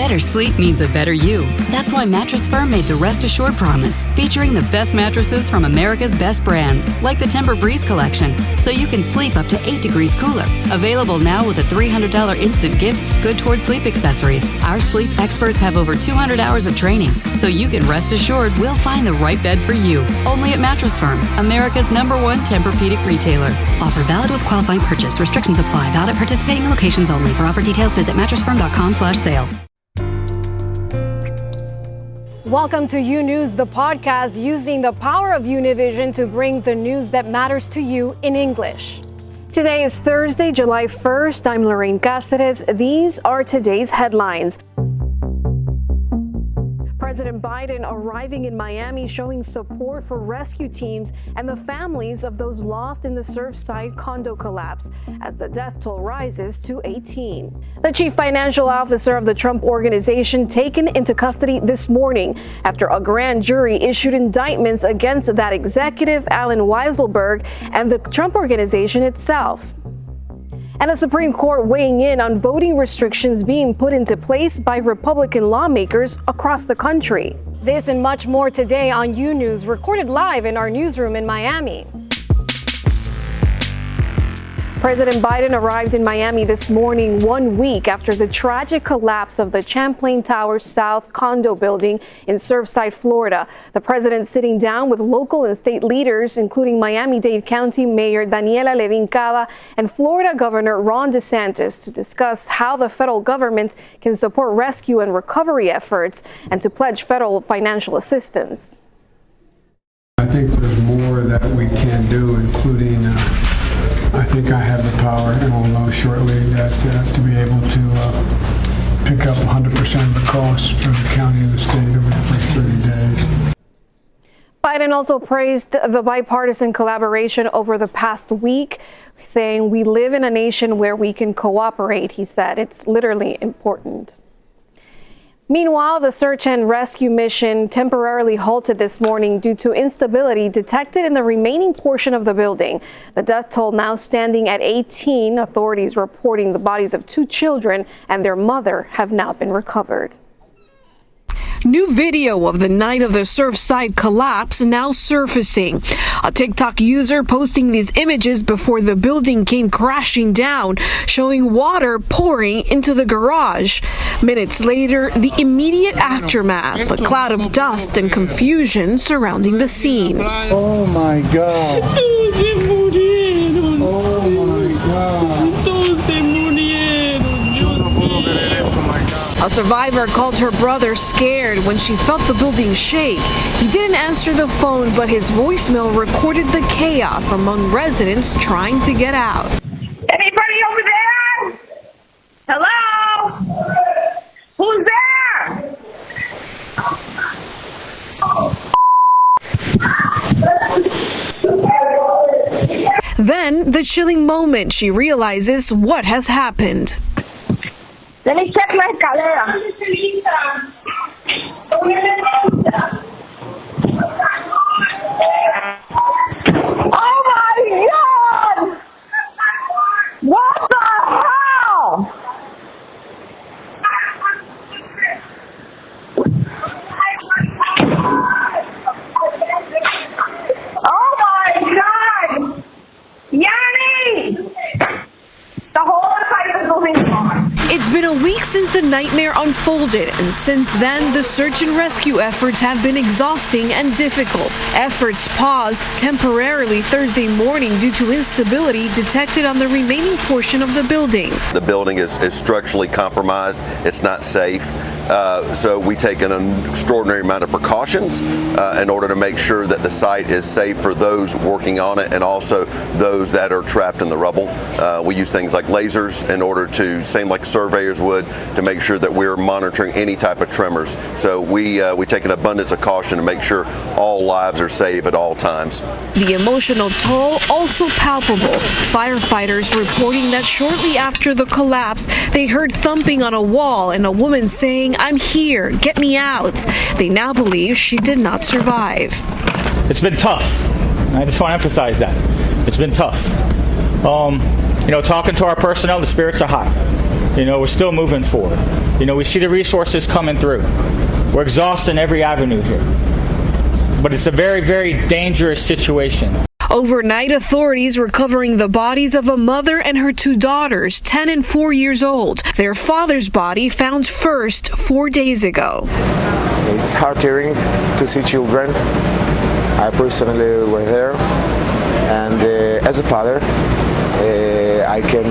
Better sleep means a better you. That's why Mattress Firm made the Rest Assured Promise, featuring the best mattresses from America's best brands, like the Timber Breeze collection, so you can sleep up to 8 degrees cooler. Available now with a $300 instant gift, good toward sleep accessories. Our sleep experts have over 200 hours of training, so you can rest assured we'll find the right bed for you. Only at Mattress Firm, America's #1 Tempur-Pedic retailer. Offer valid with qualifying purchase. Restrictions apply. Valid at participating locations only. For offer details, visit mattressfirm.com/sale. Welcome to U News, the podcast using the power of Univision to bring the news that matters to you in English. Today is Thursday, July 1st. I'm Lorraine Cáceres. These are today's headlines. President Biden arriving in Miami showing support for rescue teams and the families of those lost in the Surfside condo collapse as the death toll rises to 18. The chief financial officer of the Trump Organization taken into custody this morning after a grand jury issued indictments against that executive, Alan Weisselberg, and the Trump Organization itself. And the Supreme Court weighing in on voting restrictions being put into place by Republican lawmakers across the country. This and much more today on U News, recorded live in our newsroom in Miami. President Biden arrived in Miami this morning 1 week after the tragic collapse of the Champlain Towers South condo building in Surfside, Florida. The president sitting down with local and state leaders, including Miami-Dade County Mayor Daniela Levin Cava and Florida Governor Ron DeSantis, to discuss how the federal government can support rescue and recovery efforts and to pledge federal financial assistance. I think there's more that we can do, including I think I have the power, and we'll know shortly, that to be able to pick up 100% of the costs for the county and the state over the first 30 days. Biden also praised the bipartisan collaboration over the past week, saying, "We live in a nation where we can cooperate," he said. "It's literally important." Meanwhile, the search and rescue mission temporarily halted this morning due to instability detected in the remaining portion of the building. The death toll now standing at 18, authorities reporting the bodies of 2 children and their mother have now been recovered. New video of the night of the Surfside collapse now surfacing. A TikTok user posting these images before the building came crashing down, showing water pouring into the garage. Minutes later, the immediate aftermath, a cloud of dust and confusion surrounding the scene. Oh my God. Oh my God. A survivor called her brother scared when she felt the building shake. He didn't answer the phone, but his voicemail recorded the chaos among residents trying to get out. Anybody over there? Hello? Who's there? Then, the chilling moment, she realizes what has happened. Let me check my escalera. Oh my God! What the hell? Oh my God! Yanni! The whole site is moving on. It's been a week since the nightmare unfolded, and since then, the search and rescue efforts have been exhausting and difficult. Efforts paused temporarily Thursday morning due to instability detected on the remaining portion of the building. The building is structurally compromised. It's not safe. So we take an extraordinary amount of precautions in order to make sure that the site is safe for those working on it and also those that are trapped in the rubble. We use things like lasers in order to, same like surveyors would, to make sure that we're monitoring any type of tremors. So we take an abundance of caution to make sure all lives are safe at all times. The emotional toll also palpable. Firefighters reporting that shortly after the collapse, they heard thumping on a wall and a woman saying, "I'm here, get me out." They now believe she did not survive. It's been tough. I just want to emphasize that. It's been tough. Talking to our personnel, the spirits are high. We're still moving forward. We see the resources coming through. We're exhausting every avenue here. But it's a very, very dangerous situation. Overnight, authorities recovering the bodies of a mother and her two daughters, 10 and 4 years old. Their father's body found first 4 days ago. It's heart-tearing to see children. I personally were there, and as a father, I can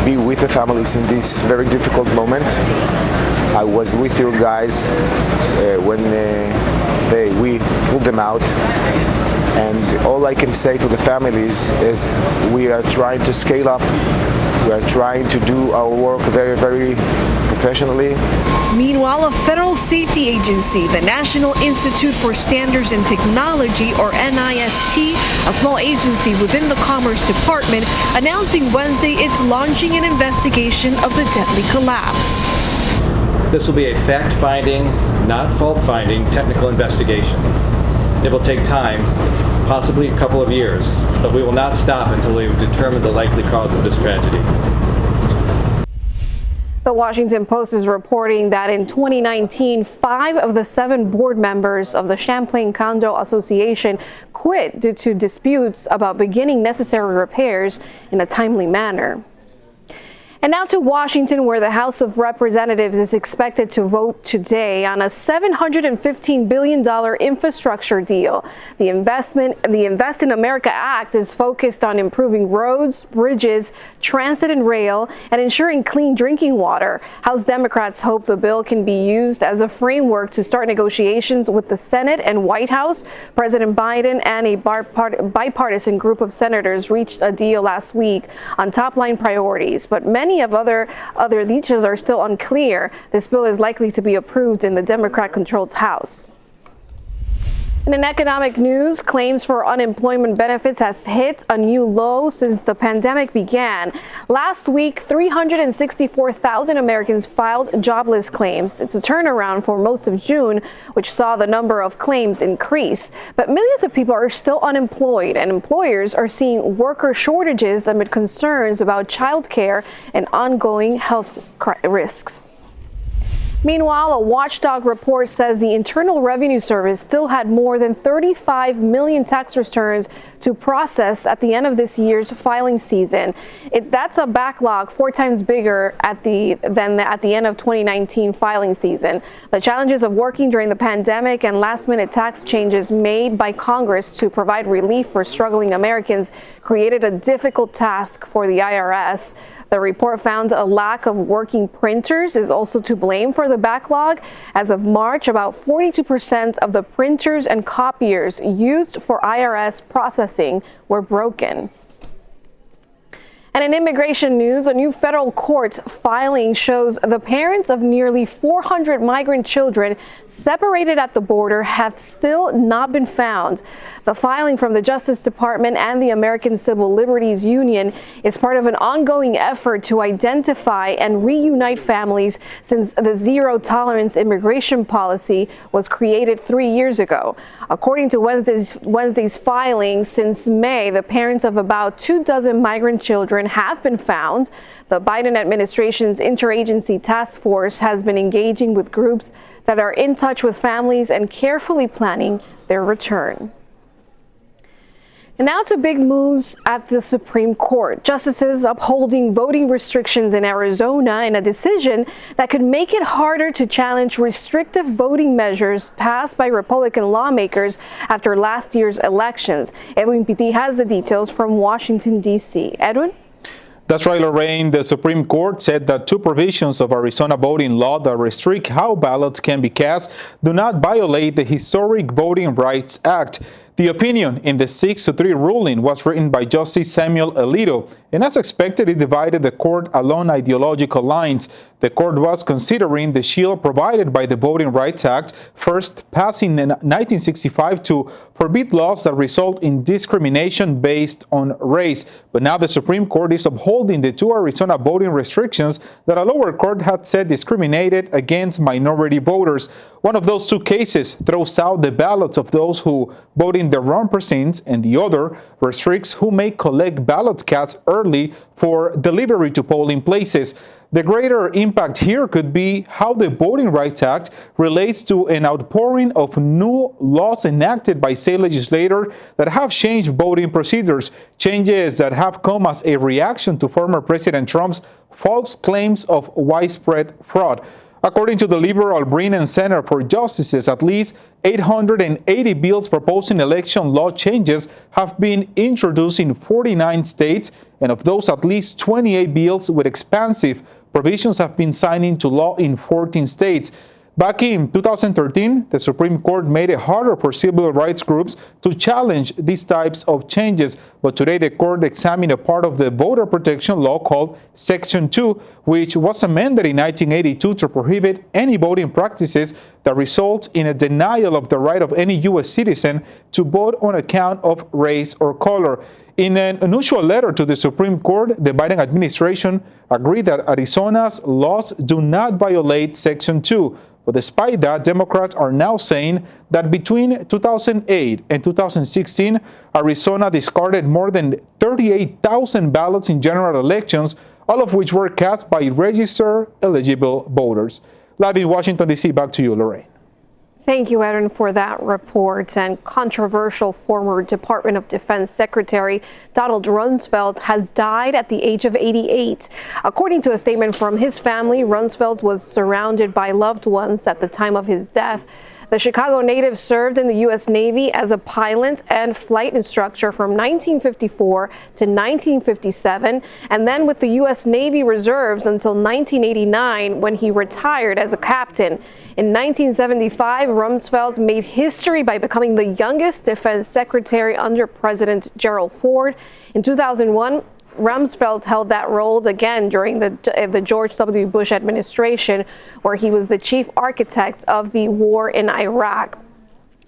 be with the families in this very difficult moment. I was with you guys when we pulled them out. And all I can say to the families is we are trying to scale up. We are trying to do our work very, very professionally. Meanwhile, a federal safety agency, the National Institute for Standards and Technology, or NIST, a small agency within the Commerce Department, announcing Wednesday it's launching an investigation of the deadly collapse. This will be a fact-finding, not fault-finding, technical investigation. It will take time, possibly a couple of years, but we will not stop until we have determined the likely cause of this tragedy. The Washington Post is reporting that in 2019, 5 of the 7 board members of the Champlain Condo Association quit due to disputes about beginning necessary repairs in a timely manner. And now to Washington, where the House of Representatives is expected to vote today on a $715 billion infrastructure deal. The Invest in America Act is focused on improving roads, bridges, transit and rail, and ensuring clean drinking water. House Democrats hope the bill can be used as a framework to start negotiations with the Senate and White House. President Biden and a bipartisan group of senators reached a deal last week on top-line priorities, but many of other details are still unclear. This bill is likely to be approved in the Democrat-controlled House. And in economic news, claims for unemployment benefits have hit a new low since the pandemic began. Last week, 364,000 Americans filed jobless claims. It's a turnaround for most of June, which saw the number of claims increase. But millions of people are still unemployed, and employers are seeing worker shortages amid concerns about childcare and ongoing health risks. Meanwhile, a watchdog report says the Internal Revenue Service still had more than 35 million tax returns to process at the end of this year's filing season. That's a backlog 4 times bigger than at the end of 2019 filing season. The challenges of working during the pandemic and last-minute tax changes made by Congress to provide relief for struggling Americans created a difficult task for the IRS. The report found a lack of working printers is also to blame for the backlog. As of March, about 42% of the printers and copiers used for IRS processing were broken. And in immigration news, a new federal court filing shows the parents of nearly 400 migrant children separated at the border have still not been found. The filing from the Justice Department and the American Civil Liberties Union is part of an ongoing effort to identify and reunite families since the zero-tolerance immigration policy was created 3 years ago. According to Wednesday's filing, since May, the parents of about 24 migrant children have been found. The Biden administration's interagency task force has been engaging with groups that are in touch with families and carefully planning their return. And now to big moves at the Supreme Court. Justices upholding voting restrictions in Arizona in a decision that could make it harder to challenge restrictive voting measures passed by Republican lawmakers after last year's elections. Edwin Pitti has the details from Washington, D.C. Edwin? That's right, Lorraine. The Supreme Court said that 2 provisions of Arizona voting law that restrict how ballots can be cast do not violate the Historic Voting Rights Act. The opinion in the 6-3 ruling was written by Justice Samuel Alito, and as expected, it divided the court along ideological lines. The court was considering the shield provided by the Voting Rights Act, first passing in 1965 to forbid laws that result in discrimination based on race. But now the Supreme Court is upholding the 2 Arizona voting restrictions that a lower court had said discriminated against minority voters. One of those 2 cases throws out the ballots of those who vote in in the wrong precincts, and the other restricts who may collect ballot casts early for delivery to polling places. The greater impact here could be how the Voting Rights Act relates to an outpouring of new laws enacted by state legislators that have changed voting procedures, changes that have come as a reaction to former President Trump's false claims of widespread fraud. According to the liberal Brennan Center for Justices, at least 880 bills proposing election law changes have been introduced in 49 states, and of those, at least 28 bills with expansive provisions have been signed into law in 14 states. Back in 2013, the Supreme Court made it harder for civil rights groups to challenge these types of changes, but today the court examined a part of the voter protection law called Section 2, which was amended in 1982 to prohibit any voting practices that result in a denial of the right of any U.S. citizen to vote on account of race or color. In an unusual letter to the Supreme Court, the Biden administration agreed that Arizona's laws do not violate Section 2. But despite that, Democrats are now saying that between 2008 and 2016, Arizona discarded more than 38,000 ballots in general elections, all of which were cast by registered eligible voters. Live in Washington, D.C., back to you, Lorraine. Thank you, Aaron, for that report. And controversial former Department of Defense Secretary Donald Rumsfeld has died at the age of 88. According to a statement from his family, Rumsfeld was surrounded by loved ones at the time of his death. The Chicago native served in the U.S. Navy as a pilot and flight instructor from 1954 to 1957, and then with the U.S. Navy Reserves until 1989, when he retired as a captain. In 1975, Rumsfeld made history by becoming the youngest defense secretary under President Gerald Ford. In 2001, Rumsfeld held that role again during the George W. Bush administration, where he was the chief architect of the war in Iraq.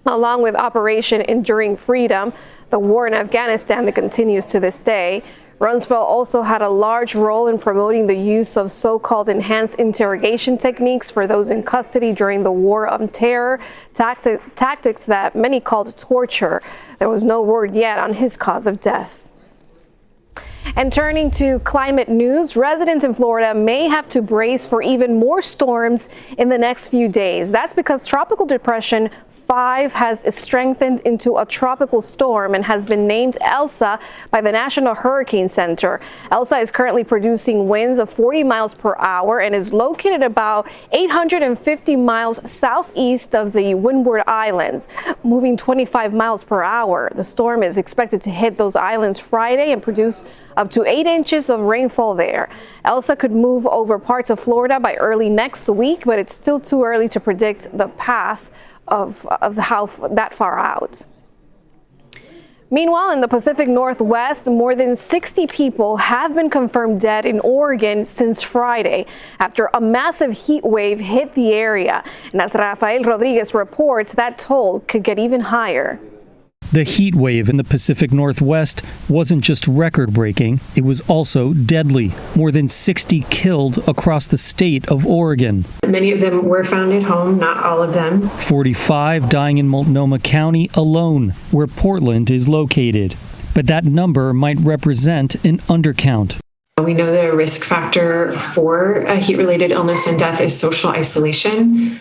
Along with Operation Enduring Freedom, the war in Afghanistan that continues to this day, Rumsfeld also had a large role in promoting the use of so-called enhanced interrogation techniques for those in custody during the war on terror, tactics that many called torture. There was no word yet on his cause of death. And turning to climate news, residents in Florida may have to brace for even more storms in the next few days. That's because Tropical Depression 5 has strengthened into a tropical storm and has been named Elsa by the National Hurricane Center. Elsa is currently producing winds of 40 miles per hour and is located about 850 miles southeast of the Windward Islands, moving 25 miles per hour. The storm is expected to hit those islands Friday and produce up to 8 inches of rainfall there. Elsa could move over parts of Florida by early next week, but it's still too early to predict the path of how that far out. Meanwhile, in the Pacific Northwest, more than 60 people have been confirmed dead in Oregon since Friday after a massive heat wave hit the area. And as Rafael Rodriguez reports, that toll could get even higher. The heat wave in the Pacific Northwest wasn't just record-breaking, it was also deadly. More than 60 killed across the state of Oregon. Many of them were found at home, not all of them. 45 dying in Multnomah County alone, where Portland is located. But that number might represent an undercount. We know the risk factor for heat-related illness and death is social isolation.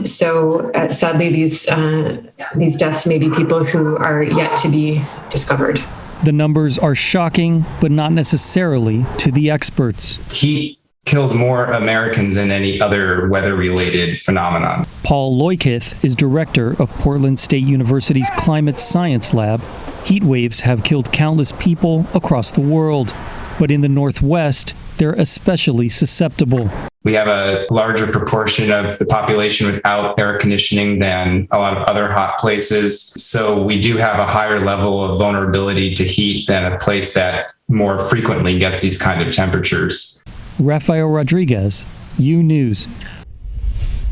Sadly, these deaths may be people who are yet to be discovered. The numbers are shocking, but not necessarily to the experts. Heat kills more Americans than any other weather-related phenomenon. Paul Loikith is director of Portland State University's Climate Science Lab. Heat waves have killed countless people across the world. But in the Northwest, they're especially susceptible. We have a larger proportion of the population without air conditioning than a lot of other hot places. So we do have a higher level of vulnerability to heat than a place that more frequently gets these kind of temperatures. Rafael Rodriguez, U News.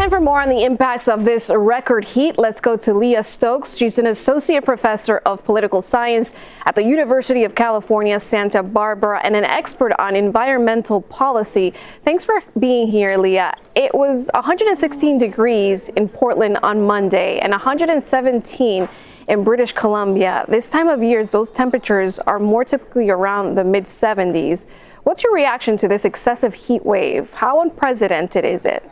And for more on the impacts of this record heat, let's go to Leah Stokes. She's an associate professor of political science at the University of California, Santa Barbara, and an expert on environmental policy. Thanks for being here, Leah. It was 116 degrees in Portland on Monday and 117 in British Columbia. This time of year, those temperatures are more typically around the mid-70s. What's your reaction to this excessive heat wave? How unprecedented is it?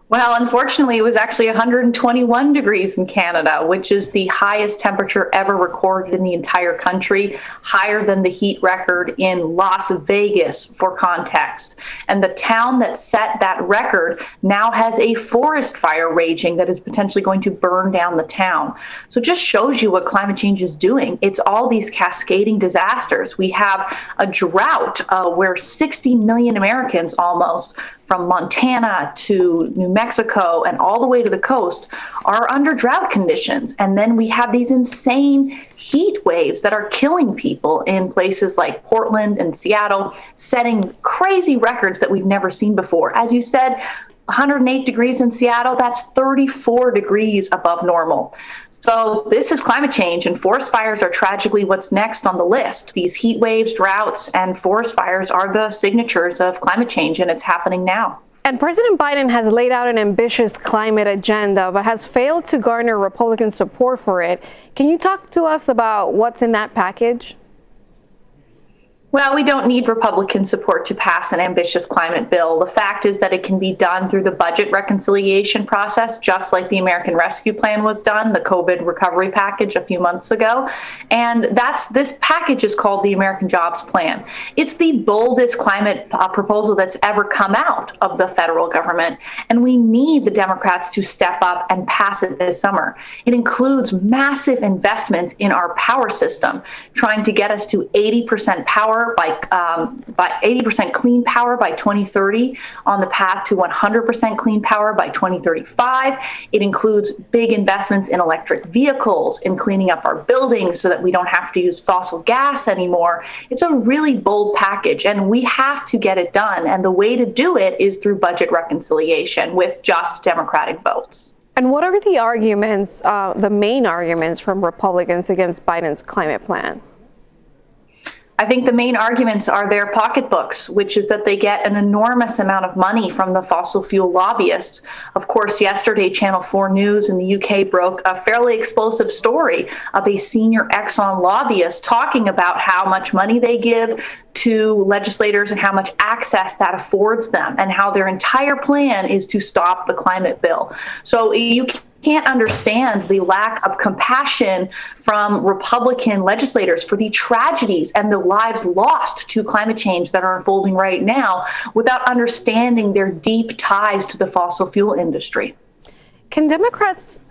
Well, unfortunately, it was actually 121 degrees in Canada, which is the highest temperature ever recorded in the entire country, higher than the heat record in Las Vegas, for context. And the town that set that record now has a forest fire raging that is potentially going to burn down the town. So it just shows you what climate change is doing. It's all these cascading disasters. We have a drought where 60 million Americans almost, from Montana to New Mexico and all the way to the coast, are under drought conditions. And then we have these insane heat waves that are killing people in places like Portland and Seattle, setting crazy records that we've never seen before. As you said, 108 degrees in Seattle, that's 34 degrees above normal. So this is climate change, and forest fires are tragically what's next on the list. These heat waves, droughts, and forest fires are the signatures of climate change, and it's happening now. And President Biden has laid out an ambitious climate agenda, but has failed to garner Republican support for it. Can you talk to us about what's in that package? Well, we don't need Republican support to pass an ambitious climate bill. The fact is that it can be done through the budget reconciliation process, just like the American Rescue Plan was done, the COVID recovery package a few months ago. And this package is called the American Jobs Plan. It's the boldest climate proposal that's ever come out of the federal government. And we need the Democrats to step up and pass it this summer. It includes massive investments in our power system, trying to get us to 80% power by 80% clean power by 2030, on the path to 100% clean power by 2035. It includes big investments in electric vehicles, in cleaning up our buildings so that we don't have to use fossil gas anymore. It's a really bold package, and we have to get it done. And the way to do it is through budget reconciliation with just Democratic votes. And what are the arguments, the main arguments from Republicans against Biden's climate plan? I think the main arguments are their pocketbooks, which is that they get an enormous amount of money from the fossil fuel lobbyists. Of course, yesterday, Channel 4 News in the UK broke a fairly explosive story of a senior Exxon lobbyist talking about how much money they give to legislators and how much access that affords them, and how their entire plan is to stop the climate bill. So you can't understand the lack of compassion from Republican legislators for the tragedies and the lives lost to climate change that are unfolding right now, without understanding their deep ties to the fossil fuel industry. Can Democrats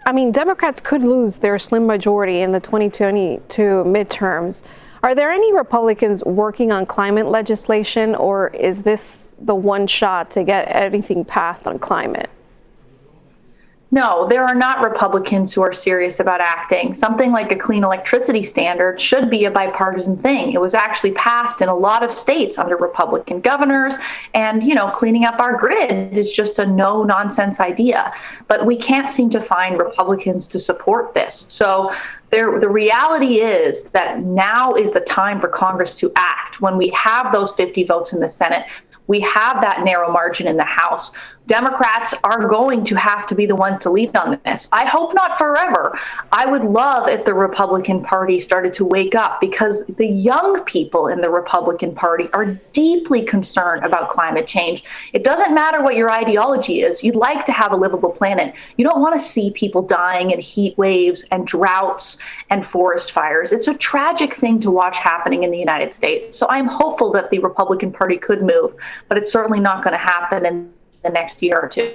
could lose their slim majority in the 2022 midterms. Are there any Republicans working on climate legislation, or is this the one shot to get anything passed on climate? No, there are not Republicans who are serious about acting. Something like a clean electricity standard should be a bipartisan thing. It was actually passed in a lot of states under Republican governors, and, cleaning up our grid is just a no-nonsense idea. But we can't seem to find Republicans to support this. So the reality is that now is the time for Congress to act. When we have those 50 votes in the Senate, we have that narrow margin in the House. Democrats are going to have to be the ones to lead on this. I hope not forever. I would love if the Republican Party started to wake up, because the young people in the Republican Party are deeply concerned about climate change. It doesn't matter what your ideology is. You'd like to have a livable planet. You don't want to see people dying in heat waves and droughts and forest fires. It's a tragic thing to watch happening in the United States. So I'm hopeful that the Republican Party could move, but it's certainly not going to happen in the next year or two.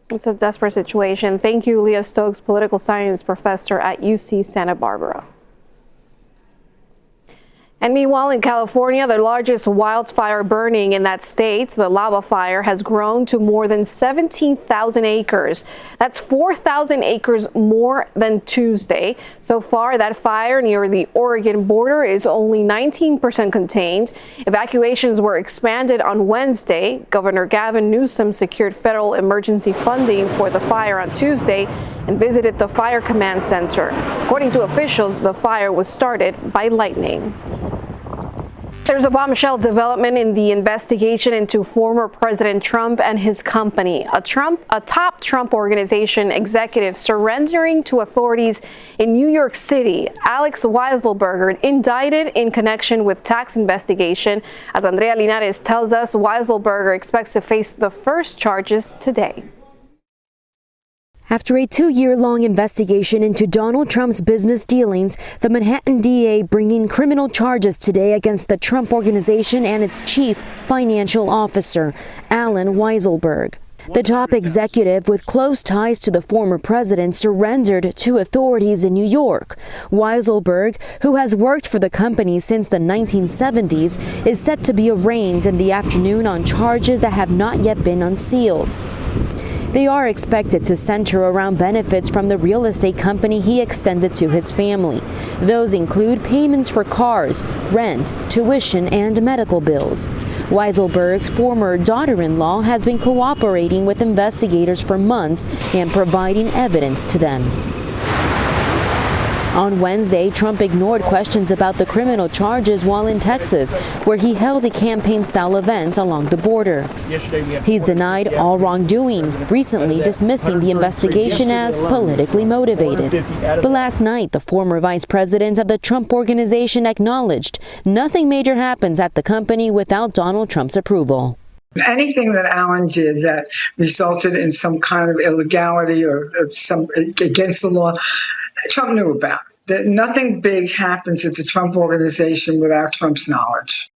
It's a desperate situation. Thank you, Leah Stokes, political science professor at UC Santa Barbara. And meanwhile, in California, the largest wildfire burning in that state, the lava fire, has grown to more than 17,000 acres. That's 4,000 acres more than Tuesday. So far, that fire near the Oregon border is only 19% contained. Evacuations were expanded on Wednesday. Governor Gavin Newsom secured federal emergency funding for the fire on Tuesday and visited the Fire Command Center. According to officials, the fire was started by lightning. There's a bombshell development in the investigation into former President Trump and his company. A top Trump organization executive surrendering to authorities in New York City. Alex Weisselberger indicted in connection with tax investigation. As Andrea Linares tells us, Weisselberger expects to face the first charges today. After a 2-year-long investigation into Donald Trump's business dealings, the Manhattan DA bringing criminal charges today against the Trump Organization and its chief financial officer, Alan Weisselberg. The top executive with close ties to the former president surrendered to authorities in New York. Weisselberg, who has worked for the company since the 1970s, is set to be arraigned in the afternoon on charges that have not yet been unsealed. They are expected to center around benefits from the real estate company he extended to his family. Those include payments for cars, rent, tuition, and medical bills. Weisselberg's former daughter-in-law has been cooperating with investigators for months and providing evidence to them. On Wednesday, Trump ignored questions about the criminal charges while in Texas, where he held a campaign-style event along the border. He's denied all wrongdoing, recently dismissing the investigation as politically motivated. But last night, the former vice president of the Trump Organization acknowledged nothing major happens at the company without Donald Trump's approval. Anything that Alan did that resulted in some kind of illegality or some against the law, Trump knew about. Nothing big happens at the Trump Organization without Trump's knowledge.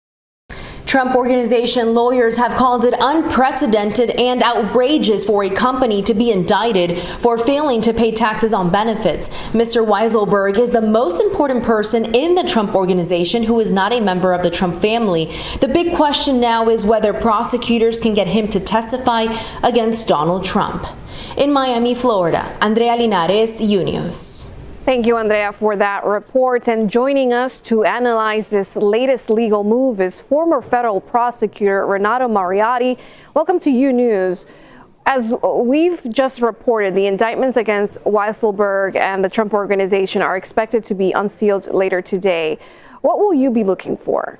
Trump Organization lawyers have called it unprecedented and outrageous for a company to be indicted for failing to pay taxes on benefits. Mr. Weisselberg is the most important person in the Trump Organization who is not a member of the Trump family. The big question now is whether prosecutors can get him to testify against Donald Trump. In Miami, Florida, Andrea Linares, UNews. Thank you, Andrea, for that report. And joining us to analyze this latest legal move is former federal prosecutor Renato Mariotti. Welcome to UNews. As we've just reported, the indictments against Weisselberg and the Trump Organization are expected to be unsealed later today. What will you be looking for?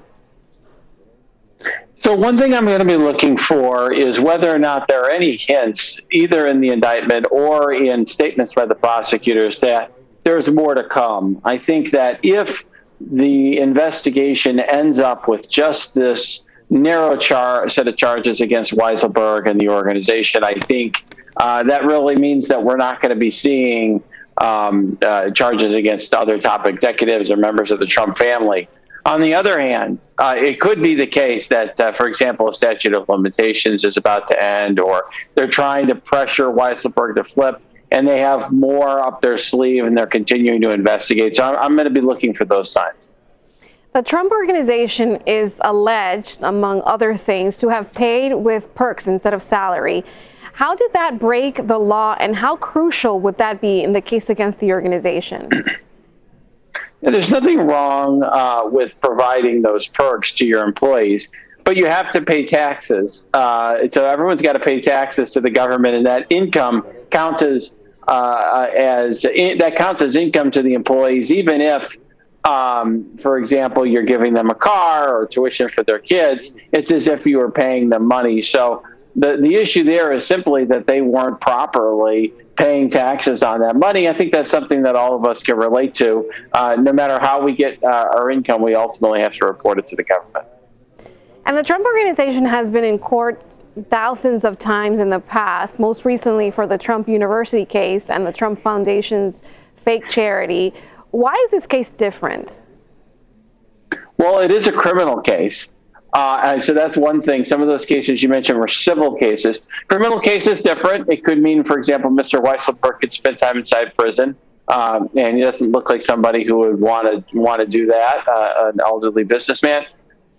So one thing I'm going to be looking for is whether or not there are any hints, either in the indictment or in statements by the prosecutors, that there's more to come. I think that if the investigation ends up with just this narrow set of charges against Weisselberg and the organization, I think that really means that we're not going to be seeing charges against other top executives or members of the Trump family. On the other hand, it could be the case that, for example, a statute of limitations is about to end, or they're trying to pressure Weisselberg to flip, and they have more up their sleeve and they're continuing to investigate. So I'm going to be looking for those signs. The Trump Organization is alleged, among other things, to have paid with perks instead of salary. How did that break the law, and how crucial would that be in the case against the organization? There's nothing wrong with providing those perks to your employees, but you have to pay taxes. So everyone's got to pay taxes to the government, and that income counts as income to the employees, even if, for example, you're giving them a car or tuition for their kids. It's as if you were paying them money. So the issue there is simply that they weren't properly paying taxes on that money. I think that's something that all of us can relate to. No matter how we get our income, we ultimately have to report it to the government. And the Trump Organization has been in court thousands of times in the past, most recently for the Trump University case and the Trump Foundation's fake charity. Why is this case different? Well, it is a criminal case. So that's one thing. Some of those cases you mentioned were civil cases. Criminal case is different. It could mean, for example, Mr. Weisselberg could spend time inside prison, and he doesn't look like somebody who would want to do that, an elderly businessman.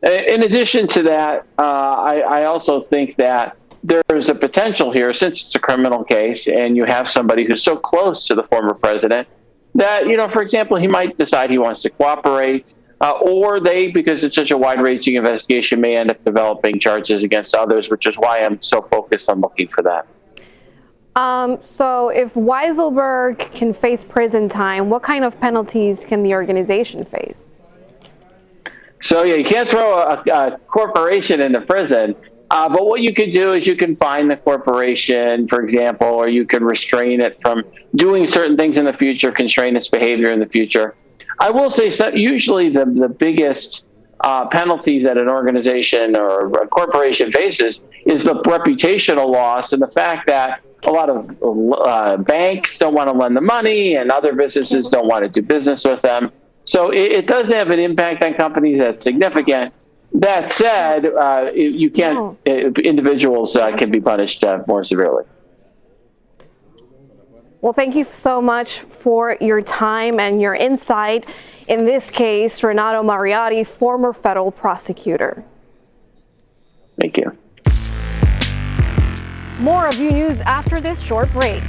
In addition to that, I also think that there's a potential here, since it's a criminal case and you have somebody who's so close to the former president, that, for example, he might decide he wants to cooperate, or they, because it's such a wide-ranging investigation, may end up developing charges against others, which is why I'm so focused on looking for that. So if Weisselberg can face prison time, what kind of penalties can the organization face? So yeah, you can't throw a corporation into prison. But what you could do is you can fine the corporation, for example, or you can restrain it from doing certain things in the future, constrain its behavior in the future. I will say, usually the biggest penalties that an organization or a corporation faces is the reputational loss and the fact that a lot of banks don't want to lend the money and other businesses don't want to do business with them. So it does have an impact on companies that's significant. That said, you can't. Individuals can be punished more severely. Well, thank you so much for your time and your insight. In this case, Renato Mariotti, former federal prosecutor. Thank you. More of U News after this short break.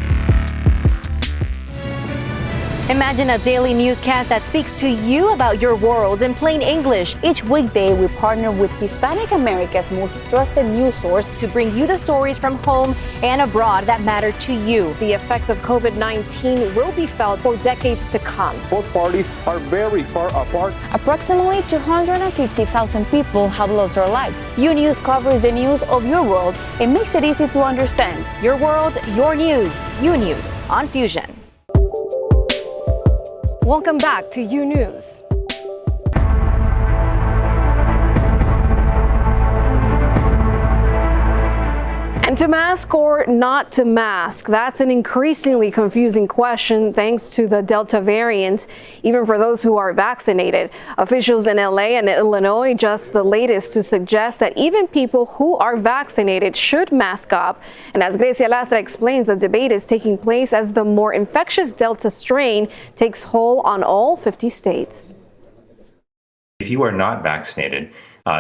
Imagine a daily newscast that speaks to you about your world in plain English. Each weekday, we partner with Hispanic America's most trusted news source to bring you the stories from home and abroad that matter to you. The effects of COVID-19 will be felt for decades to come. Both parties are very far apart. Approximately 250,000 people have lost their lives. U News covers the news of your world and makes it easy to understand. Your world, your news. U News on Fusion. Welcome back to U News. And to mask or not to mask, that's an increasingly confusing question thanks to the Delta variant, even for those who are vaccinated. Officials in LA and Illinois just the latest to suggest that even people who are vaccinated should mask up. And as Grecia Lastra explains, the debate is taking place as the more infectious Delta strain takes hold on all 50 states. If you are not vaccinated,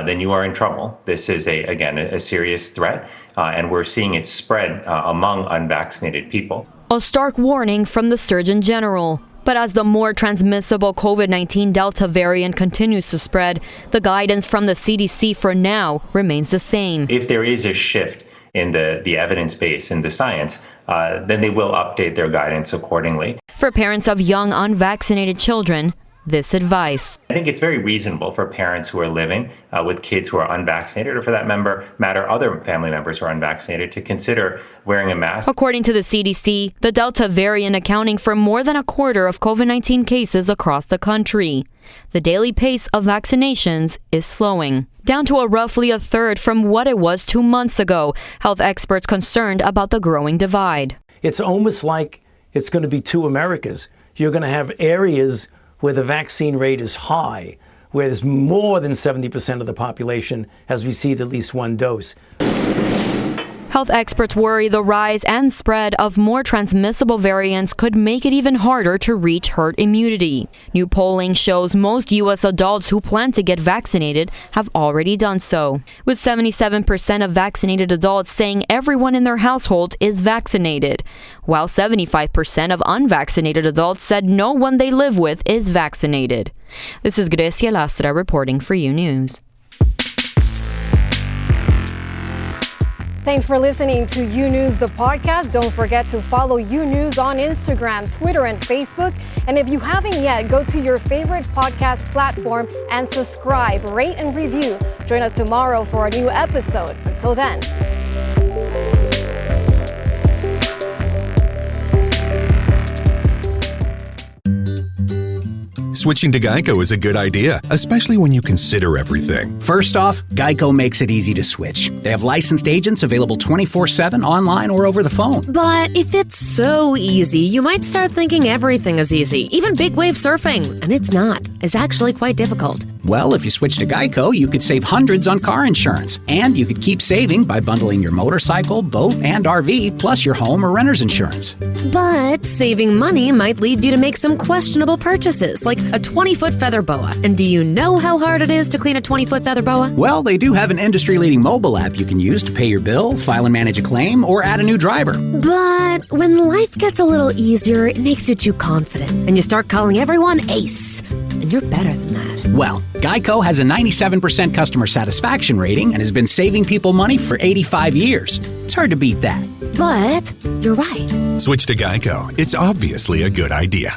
then you are in trouble. This is, again, a serious threat, and we're seeing it spread among unvaccinated people. A stark warning from the Surgeon General. But as the more transmissible COVID-19 Delta variant continues to spread, the guidance from the CDC for now remains the same. If there is a shift in the evidence base, in the science, then they will update their guidance accordingly. For parents of young unvaccinated children, this advice. I think it's very reasonable for parents who are living with kids who are unvaccinated, or for that matter, other family members who are unvaccinated, to consider wearing a mask. According to the CDC, the Delta variant accounting for more than a quarter of COVID-19 cases across the country. The daily pace of vaccinations is slowing, down to roughly a third from what it was 2 months ago. Health experts concerned about the growing divide. It's almost like it's going to be two Americas. You're going to have areas where the vaccine rate is high, where there's more than 70% of the population has received at least one dose. Health experts worry the rise and spread of more transmissible variants could make it even harder to reach herd immunity. New polling shows most U.S. adults who plan to get vaccinated have already done so, with 77% of vaccinated adults saying everyone in their household is vaccinated, while 75% of unvaccinated adults said no one they live with is vaccinated. This is Grecia Lastra reporting for U News. Thanks for listening to U News, the podcast. Don't forget to follow U News on Instagram, Twitter, and Facebook. And if you haven't yet, go to your favorite podcast platform and subscribe, rate, and review. Join us tomorrow for a new episode. Until then. Switching to Geico is a good idea, especially when you consider everything. First off, Geico makes it easy to switch. They have licensed agents available 24/7 online or over the phone. But if it's so easy, you might start thinking everything is easy, even big wave surfing. And it's not. It's actually quite difficult. Well, if you switch to Geico, you could save hundreds on car insurance. And you could keep saving by bundling your motorcycle, boat, and RV, plus your home or renter's insurance. But saving money might lead you to make some questionable purchases, like a 20-foot feather boa. And do you know how hard it is to clean a 20-foot feather boa? Well, they do have an industry-leading mobile app you can use to pay your bill, file and manage a claim, or add a new driver. But when life gets a little easier, it makes you too confident, and you start calling everyone Ace. And you're better than that. Well, Geico has a 97% customer satisfaction rating and has been saving people money for 85 years. It's hard to beat that. But you're right. Switch to Geico. It's obviously a good idea.